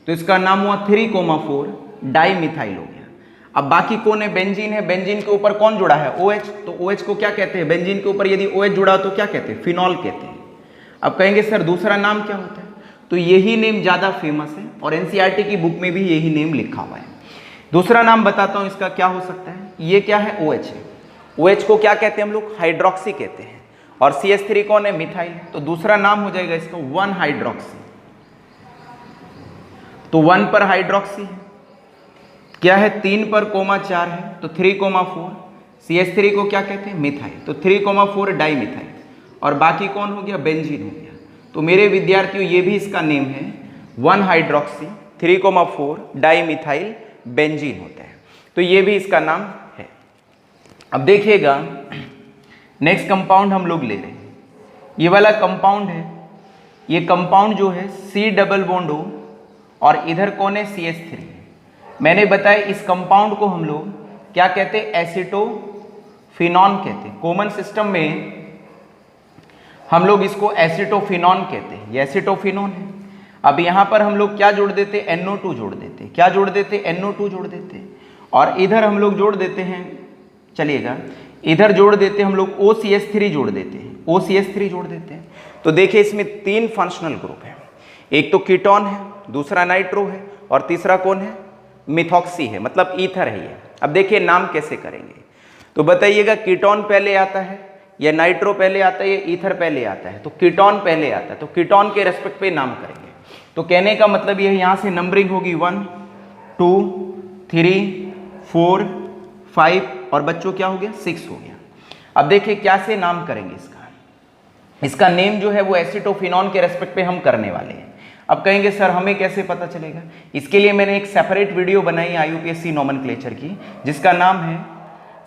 तो इसका नाम हुआ 3,4 डाई मिथाइल हो गया। अब बाकी कौन है, बेंजीन है। बेंजीन के ऊपर कौन जुड़ा है, OH, तो OH को क्या कहते हैं, बेंजीन के ऊपर यदि OH जुड़ा तो क्या कहते हैं, फिनॉल कहते हैं। अब कहेंगे सर दूसरा नाम क्या होता है, तो यही नेम ज़्यादा फेमस है और एनसीईआरटी की बुक में भी यही नेम लिखा हुआ है। दूसरा नाम बताता हूँ इसका क्या हो सकता है। ये क्या है, OH है। OH को क्या कहते हैं हम लोग, हाइड्रोक्सी कहते हैं। और CH3 कौन है, मिथाइल। तो दूसरा नाम हो जाएगा इसका 1 हाइड्रोक्सी। तो 1 पर हाइड्रोक्सी है, क्या है 3 पर कोमा 4 है, तो 3,4। CH3 को क्या कहते हैं, मिथाइल। तो 3,4 डाई मिथाइल। और बाकी कौन हो गया, बेंजीन हो गया। तो मेरे विद्यार्थियों ये भी इसका नेम है 1 हाइड्रोक्सी 3,4 डाई मिथाइल बेंजीन होता है। तो ये भी इसका नाम है। अब देखिएगा नेक्स्ट कंपाउंड हम लोग ले रहे हैं, ये वाला कंपाउंड है। ये कंपाउंड जो है C डबल बॉन्ड O और इधर कौन है, CH3। मैंने बताया इस कंपाउंड को हम लोग क्या कहते हैं, एसीटोफिनॉन कहते हैं। कॉमन सिस्टम में हम लोग इसको एसीटोफिनॉन कहते हैं, ये एसीटोफिनॉन है। अब यहाँ पर हम लोग क्या जोड़ देते, NO2 जोड़ देते। क्या जोड़ देते, NO2 जोड़ देते। और इधर हम लोग जोड़ देते हैं, चलिएगा इधर जोड़ देते हम लोग OCH3 जोड़ देते हैं, OCH3 जोड़ देते हैं। तो देखिए इसमें 3 फंक्शनल ग्रुप है, एक तो कीटोन है, दूसरा नाइट्रो है और तीसरा कौन है, मिथॉक्सी है, मतलब ईथर है ये। अब देखिए नाम कैसे करेंगे, तो बताइएगा कीटोन पहले आता है या नाइट्रो पहले आता है या ईथर पहले आता है। तो कीटोन पहले आता है, तो कीटोन के रेस्पेक्ट पे नाम करेंगे। तो कहने का मतलब ये यहाँ से नंबरिंग होगी 1 2 3 4 5 और बच्चों क्या हो गया, 6 हो गया। अब देखिए क्या से नाम करेंगे इसका नेम जो है वो एसीटोफिनॉन के रेस्पेक्ट पे हम करने वाले हैं। अब कहेंगे सर हमें कैसे पता चलेगा, इसके लिए मैंने एक सेपरेट वीडियो बनाई IUPAC नोमेनक्लेचर की, जिसका नाम है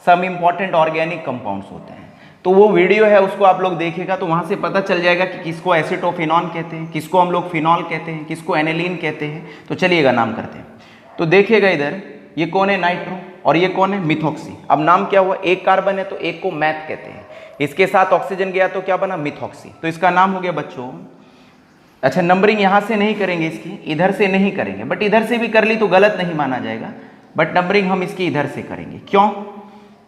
सम इंपॉर्टेंट ऑर्गेनिक कंपाउंड्स होते हैं। तो वो वीडियो है, उसको आप लोग देखिएगा तो वहां से पता चल जाएगा कि किसको एसीटोफिनॉन कहते हैं, किसको हम लोग फिनॉल कहते हैं, किसको एनिलीन कहते हैं। तो चलिएगा नाम करते हैं। तो देखिएगा इधर ये कौन है, नाइट्रो, और ये कौन है, मिथॉक्सी। अब नाम क्या हुआ, एक कार्बन है तो एक को मैथ कहते हैं, इसके साथ ऑक्सीजन गया तो क्या बना, मिथॉक्सी। तो इसका नाम हो गया बच्चों, अच्छा नंबरिंग यहां से नहीं करेंगे इसकी, इधर से नहीं करेंगे, बट इधर से भी कर ली तो गलत नहीं माना जाएगा, बट नंबरिंग हम इसकी इधर से करेंगे। क्यों,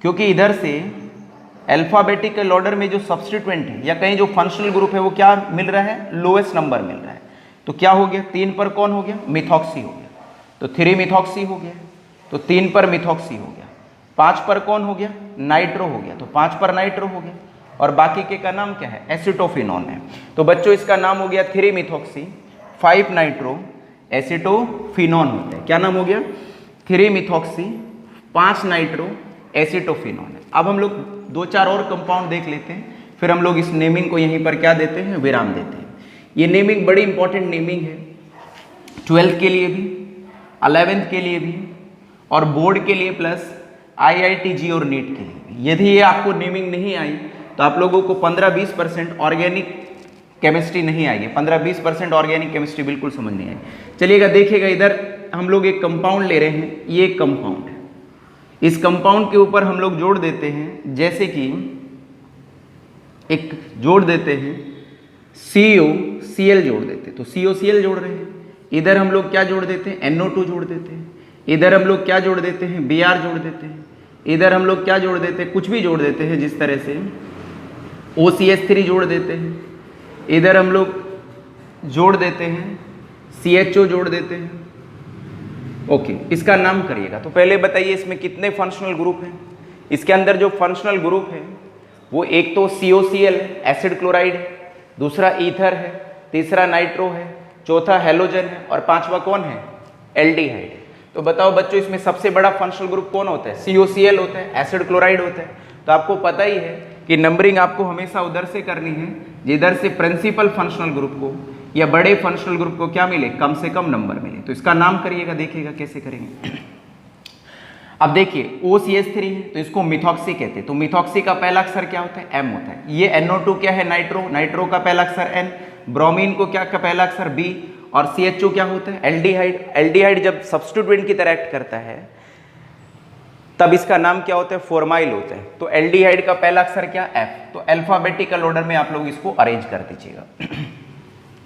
क्योंकि इधर से अल्फाबेटिकल ऑर्डर में जो सब्स्टिट्यूएंट है या कहीं जो फंक्शनल ग्रुप है वो क्या मिल रहा है, लोएस्ट नंबर मिल रहा है। तो क्या हो गया, 3 पर कौन हो गया, मिथॉक्सी हो गया, तो 3 मिथॉक्सी हो गया। तो 3 पर मिथॉक्सी हो गया। 5 पर कौन हो गया, नाइट्रो हो गया, तो 5 पर नाइट्रो हो गया। और बाकी के का नाम क्या है, एसीटोफिनॉन है। तो बच्चों इसका नाम हो गया 3 मिथॉक्सी 5 नाइट्रो एसीटोफिनॉन होता है। क्या नाम हो गया, 3 मिथॉक्सी 5 नाइट्रो एसीटोफिनॉन है। अब हम लोग 2-4 और कंपाउंड देख लेते हैं, फिर हम लोग इस नेमिंग को यहीं पर क्या देते हैं, विराम देते हैं। ये नेमिंग बड़ी इंपॉर्टेंट नेमिंग है, 12th के लिए भी, 11th के लिए भी और बोर्ड के लिए, प्लस IITG और नीट के लिए भी। यदि ये आपको नेमिंग नहीं आई तो आप लोगों को 15-20% ऑर्गेनिक केमिस्ट्री नहीं आएगी, 15-20% ऑर्गेनिक केमिस्ट्री बिल्कुल समझ नहीं आएगी। चलिएगा देखिएगा इधर हम लोग एक कंपाउंड ले रहे हैं, ये एक कंपाउंड है। इस कंपाउंड के ऊपर हम लोग जोड़ देते हैं, जैसे कि एक जोड़ देते हैं COCl जोड़ देते हैं, तो COCl जोड़ रहे हैं। इधर हम लोग क्या जोड़ देते हैं, NO2 जोड़ देते हैं। इधर हम लोग क्या जोड़ देते हैं, Br जोड़ देते हैं। इधर हम लोग क्या जोड़ देते हैं, कुछ भी जोड़ देते हैं, जिस तरह से OCH3 जोड़ देते हैं। इधर हम लोग जोड़ देते हैं CHO जोड़ देते हैं। ओके, इसका नाम करिएगा। तो पहले बताइए इसमें कितने फंक्शनल ग्रुप हैं। इसके अंदर जो फंक्शनल ग्रुप है वो एक तो COCl एसिड क्लोराइड है, दूसरा ईथर है, तीसरा नाइट्रो है, चौथा हेलोजन है और पांचवा कौन है, एल्डिहाइड है। तो बताओ बच्चों इसमें सबसे बड़ा फंक्शनल ग्रुप कौन होता है, COCl होता है, एसिड क्लोराइड होता है। तो आपको पता ही है कि नंबरिंग आपको हमेशा उधर से करनी है जिधर से प्रिंसिपल फंक्शनल ग्रुप को या बड़े फंक्शनल ग्रुप को क्या मिले, कम से कम नंबर मिले। तो इसका नाम करिएगा, देखिएगा कैसे करेंगे। अब देखिए OCH3 है तो इसको मिथॉक्सी कहते हैं। तो मिथॉक्सी का पहला अक्षर क्या होता है, M होता है। ये NO2 क्या है, नाइट्रो, नाइट्रो का पहला अक्षर N, ब्रोमीन को क्या का पहला अक्षर B और CHO क्या होता है, एल्डिहाइड। एल्डिहाइड जब सब्स्टिट्यूएंट की तरह एक्ट करता है तब इसका नाम क्या होता है, फॉर्माइल होता है। तो एल्डिहाइड का पहला अक्षर क्या, F। तो अल्फाबेटिकल ऑर्डर में आप लोग इसको अरेंज कर दीजिएगा।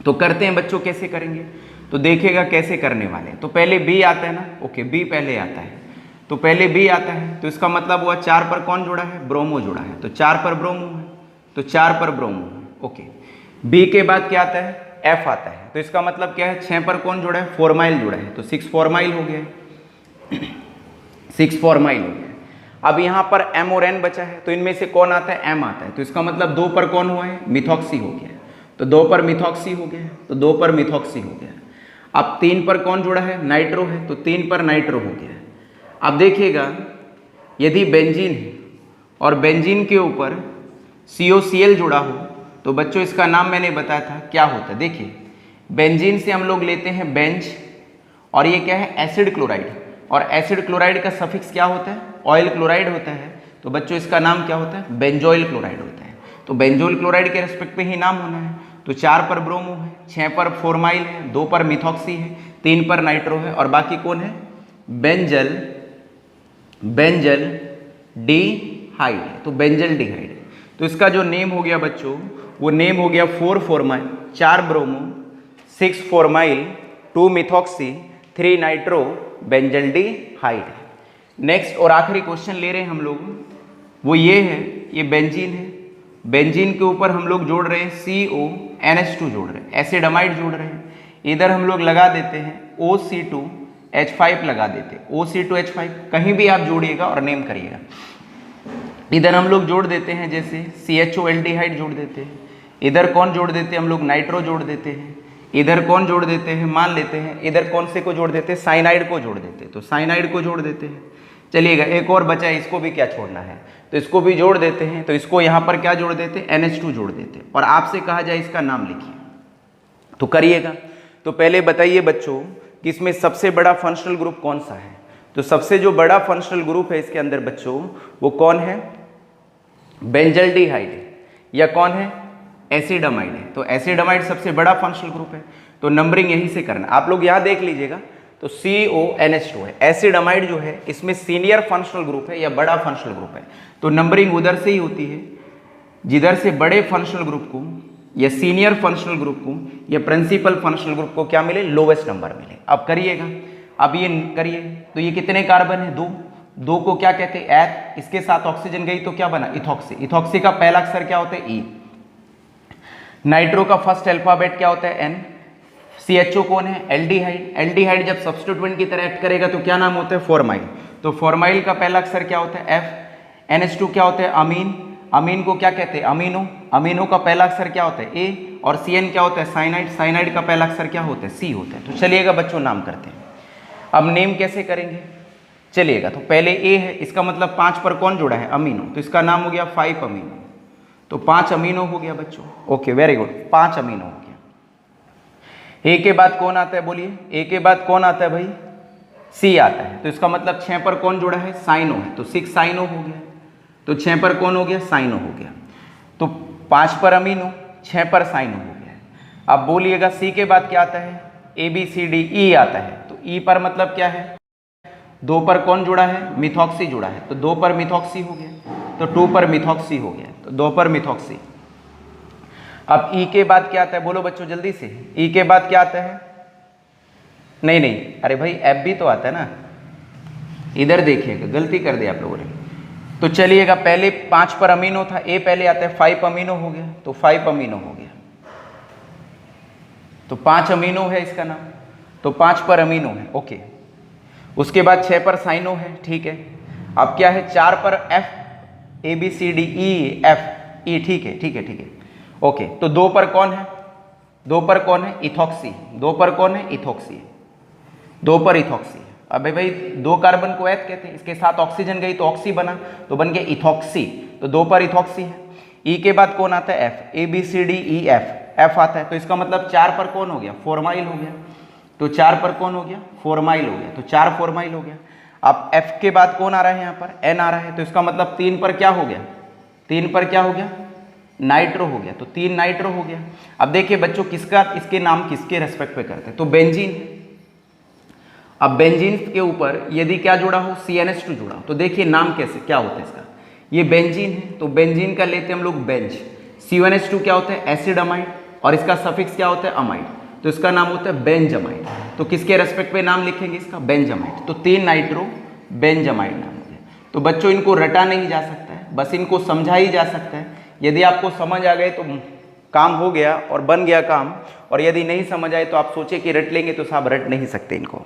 तो करते हैं बच्चों, कैसे करेंगे तो देखिएगा कैसे करने वाले हैं। तो पहले B आता है ना, ओके B पहले आता है। तो पहले B आता है तो इसका मतलब हुआ 4 पर कौन जुड़ा है, ब्रोमो जुड़ा है। तो 4 पर ब्रोमो है, तो 4 पर ब्रोमो है, ओके। B के बाद क्या आता है, F आता है। तो इसका मतलब क्या है, 6 पर कौन जुड़ा है, फॉर्माइल जुड़ा है, तो 6 फॉर्माइल हो गया, 6 फॉर्माइल हो गया। अब यहाँ पर M और N बचा है, तो इनमें से कौन आता है, M आता है, तो इसका मतलब 2 पर कौन हुआ है, मिथॉक्सी हो गया, तो 2 पर मिथॉक्सी हो गया, तो 2 पर मिथॉक्सी हो गया। अब 3 पर कौन जुड़ा है, नाइट्रो है, तो 3 पर नाइट्रो हो गया। अब देखिएगा यदि बेंजीन है और बेंजीन के ऊपर COCl जुड़ा हो तो बच्चों इसका नाम मैंने बताया था क्या होता है। देखिए बेंजीन से हम लोग लेते हैं बेंज, और ये क्या है, एसिड क्लोराइड, और एसिड क्लोराइड का सफिक्स क्या होता है, ऑयल क्लोराइड होता है, तो बच्चों इसका नाम क्या होता है, बेंजोइल क्लोराइड होता है। तो बेंजोइल क्लोराइड के रेस्पेक्ट पे ही नाम होना है। तो 4 पर ब्रोमो है, 6 पर फॉर्माइल है, 2 पर मिथॉक्सी है, 3 पर नाइट्रो है, और बाकी कौन है, बेंजल डिहाइड है, तो बेंजल डिहाइड है। तो इसका जो नेम हो गया बच्चों, वो नेम हो गया 4 formyl, 4 bromo, 6 formyl, 2 methoxy, 3 nitro, benzaldehyde है। नेक्स्ट और आखिरी क्वेश्चन ले रहे हैं हम लोग, वो ये है, ये बेंजीन है, बेंजीन के ऊपर हम लोग जोड़ रहे हैं CONH2 जोड़ रहे हैं, एसिडमाइड जोड़ रहे हैं, इधर हम लोग लगा देते हैं OC2H5 लगा देते हैं, OC2H5 कहीं भी आप जोड़िएगा और नेम करिएगा। इधर हम लोग जोड़ देते हैं जैसे CHO एल्डिहाइड जोड़ देते हैं, इधर कौन जोड़ देते हैं हम लोग, नाइट्रो जोड़ देते हैं, इधर कौन जोड़ देते हैं, मान लेते हैं इधर कौन से को जोड़ देते हैं, साइनाइड को जोड़ देते हैं, तो साइनाइड को जोड़ देते हैं। चलिएगा एक और बचा है, इसको भी क्या छोड़ना है, तो इसको भी जोड़ देते हैं, तो इसको यहाँ पर क्या जोड़ देते हैं, NH2 जोड़ देते हैं, और आपसे कहा जाए इसका नाम लिखिए, तो करिएगा। तो पहले बताइए बच्चों कि इसमें सबसे बड़ा फंक्शनल ग्रुप कौन सा है, तो सबसे जो बड़ा फंक्शनल ग्रुप है इसके अंदर बच्चों वो कौन है, बेंजल्डिहाइड है, या कौन है, एसिडमाइड है। तो एसिडमाइड सबसे बड़ा फंक्शनल ग्रुप है, तो नंबरिंग यहीं से करना। आप लोग यहाँ देख लीजिएगा, तो CONH2 है, एसिडमाइड जो है इसमें सीनियर फंक्शनल ग्रुप है या बड़ा फंक्शनल ग्रुप है, तो नंबरिंग उधर से ही होती है जिधर से बड़े फंक्शनल ग्रुप को या सीनियर फंक्शनल ग्रुप को या प्रिंसिपल फंक्शनल ग्रुप को क्या मिले, लोवेस्ट नंबर मिले। अब करिएगा, अब ये करिए, तो ये कितने कार्बन है, 2, 2 को क्या कहते हैं, एथ, इसके साथ ऑक्सीजन गई तो क्या बना, इथॉक्सी, इथॉक्सी का पहला अक्षर क्या होता है, E। नाइट्रो का फर्स्ट अल्फाबेट क्या होता है, N। CHO कौन है, एल्डिहाइड, एल्डिहाइड जब सब्स्टिट्यूएंट की तरह एक्ट करेगा तो क्या नाम होता है, फॉर्माइल, तो फॉर्माइल का पहला अक्षर क्या होता है, F। NH2 क्या होता है, अमीन, अमीन को क्या कहते हैं, अमीनो, अमीनो का पहला अक्षर क्या होता है, A, और CN क्या होता है, साइनाइड, साइनाइड का पहला अक्षर क्या होता है, C होता है। तो चलिएगा बच्चों नाम करते हैं। अब नेम कैसे करेंगे, चलिएगा, तो पहले A है, इसका मतलब 5 पर कौन जुड़ा है, अमीनो, तो इसका नाम हो गया 5 अमीनो, तो 5 अमीनो हो गया बच्चों, ओके वेरी गुड, 5 अमीनो हो गया। A के बाद कौन आता है, बोलिए, A के बाद कौन आता है भाई, C आता है, तो इसका मतलब 6 पर कौन जुड़ा है, साइनो है, तो 6 साइनो हो गया, तो 6 पर कौन हो गया, साइनो हो गया, तो 5 पर अमीनो, 6 पर साइनो हो गया। अब बोलिएगा C के बाद क्या आता है, ABCDE आता है, तो E पर मतलब क्या है, 2 पर कौन जुड़ा है, मिथॉक्सी जुड़ा है, तो 2 पर मिथॉक्सी हो गया, तो 2 पर मिथॉक्सी हो गया, तो 2 पर मिथॉक्सी। अब E के बाद क्या आता है, बोलो बच्चों जल्दी से, E के बाद क्या आता है, नहीं, अरे भाई F भी तो आता है ना, इधर देखिएगा, गलती कर दिया आप लोगों ने। तो चलिएगा पहले 5 पर अमीनो था, A पहले आता है, 5 अमीनो हो गया, तो 5 अमीनो हो गया, तो 5 अमीनो है इसका नाम, तो 5 पर अमीनो है, ओके। उसके बाद 6 पर साइनो है, ठीक है। अब क्या है, 4 पर F, ABCDEF, E, ठीक है, ओके। तो 2 पर कौन है, 2 पर कौन है, इथॉक्सी, 2 पर कौन है, इथॉक्सी, 2 पर इथॉक्सी। अबे भाई 2 कार्बन को एथ कहते हैं, इसके साथ ऑक्सीजन गई तो ऑक्सी बना, तो बन गया इथॉक्सी, तो 2 पर इथॉक्सी है। E के बाद कौन आता है, F, ABCDEF, F आता है, तो इसका मतलब 4 पर कौन हो गया, फॉर्माइल हो गया, तो 4 पर कौन हो गया, फॉर्माइल हो गया, तो 4 फॉर्माइल हो गया। अब F के बाद कौन आ रहा है, यहाँ पर N आ रहा है, तो इसका मतलब 3 पर क्या हो गया, 3 पर क्या हो गया, नाइट्रो हो गया, तो 3 नाइट्रो हो गया। अब देखिए बच्चों किसका, इसके नाम किसके रेस्पेक्ट पे करते हैं, तो बेंजीन है। अब बेंजीन के ऊपर यदि क्या जुड़ा हो, CNH2 जुड़ा हो, तो देखिए नाम कैसे क्या होता है इसका, ये बेंजीन है, तो बेंजीन का लेते हैं हम लोग बेंज, CONH2 क्या होता है, एसिडमाइड, और इसका सफिक्स क्या होता है, अमाइड, तो इसका नाम होता है बेंजामाइड। तो किसके रेस्पेक्ट पे नाम लिखेंगे इसका, बेंजामाइड, तो 3 नाइट्रो बेंजामाइड नाम हो गया। तो बच्चों इनको रटा नहीं जा सकता है, बस इनको समझा ही जा सकता है। यदि आपको समझ आ गए तो काम हो गया और बन गया काम। और यदि नहीं समझ आए तो आप सोचे कि रट लेंगे, तो साहब रट नहीं सकते इनको।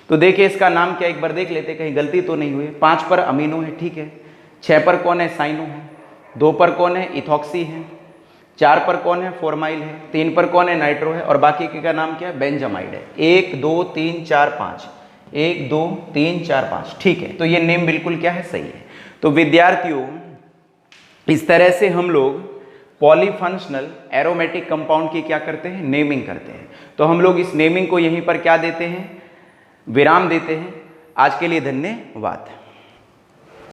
तो देखिए इसका नाम क्या, एक बार देख लेते कहीं गलती तो नहीं हुई। 5 पर अमीनो है, ठीक है। 6 पर कौन है, साइनो है। 2 पर कौन है, इथॉक्सी है। 4 पर कौन है, फॉर्माइल है। 3 पर कौन है, नाइट्रो है। और बाकी के का नाम क्या है, बेंजामाइड है। 1 2 3 4 5, 1 2 3 4 5, ठीक है। तो ये नेम बिल्कुल क्या है, सही है। तो विद्यार्थियों इस तरह से हम लोग पॉलीफंक्शनल एरोमेटिक कंपाउंड की क्या करते हैं, नेमिंग करते हैं। तो हम लोग इस नेमिंग को यहीं पर क्या देते हैं, विराम देते हैं। आज के लिए धन्यवाद।